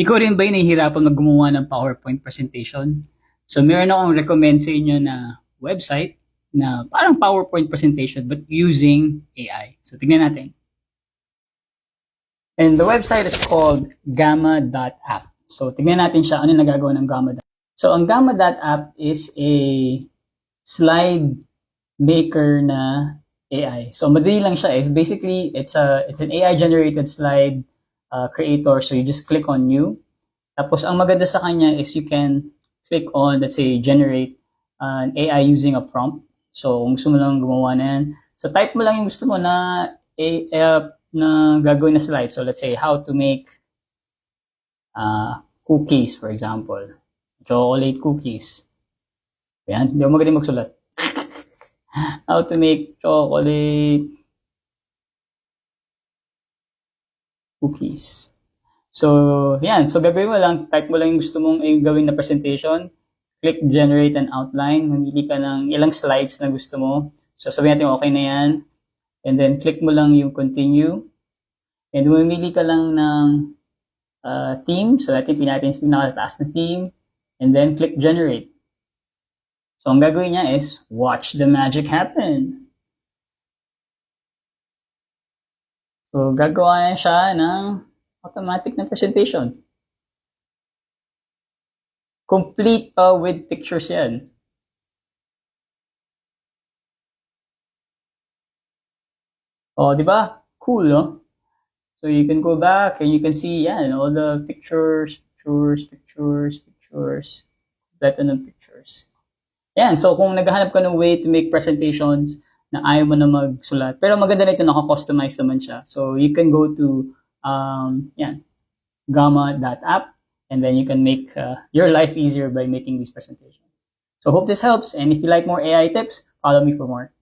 Ikaw rin ba yung nahihirapan mag gumawa ng PowerPoint presentation? So, meron akong recommend sa inyo na website na parang PowerPoint presentation but using AI. So, tignan natin. And the website is called gamma.app. So, tignan natin siya. Ano nagagawa ng gamma.app? So, ang gamma.app is a slide maker na AI. So, madali lang siya. Basically, it's an AI-generated slide creator. So, you just click on new. Tapos, ang maganda sa kanya is you can click on, let's say, generate an AI using a prompt. So, kung gusto mo lang gumawa na yan. So, type mo lang yung gusto mo na gagawin na slide. So, let's say, how to make cookies, for example. Chocolate cookies. Ayan, hindi ako magaling magsulat. How to make chocolate cookies. So, yan. So, gagawin mo lang, type mo lang yung gusto mong gawin na presentation. Click generate an outline. Mamili ka ng ilang slides na gusto mo. So, sabihin natin okay na yan. And then, click mo lang yung continue. And mamili ka lang ng theme. So, natin pinatin yung pinakataas na theme. And then, click generate. So, ang gagawin niya is, watch the magic happen. So, gagawa niya siya ng automatic na presentation. Complete with pictures yan. Oh, di ba? Cool, no? So, you can go back and you can see, yan, all the pictures. Better ng pictures. Yan, so kung naghahanap ka ng way to make presentations na ayaw mo na magsulat, pero maganda na ito, naka-customize naman siya. So, you can go to, gamma.app, and then you can make your life easier by making these presentations. So, hope this helps, and if you like more AI tips, follow me for more.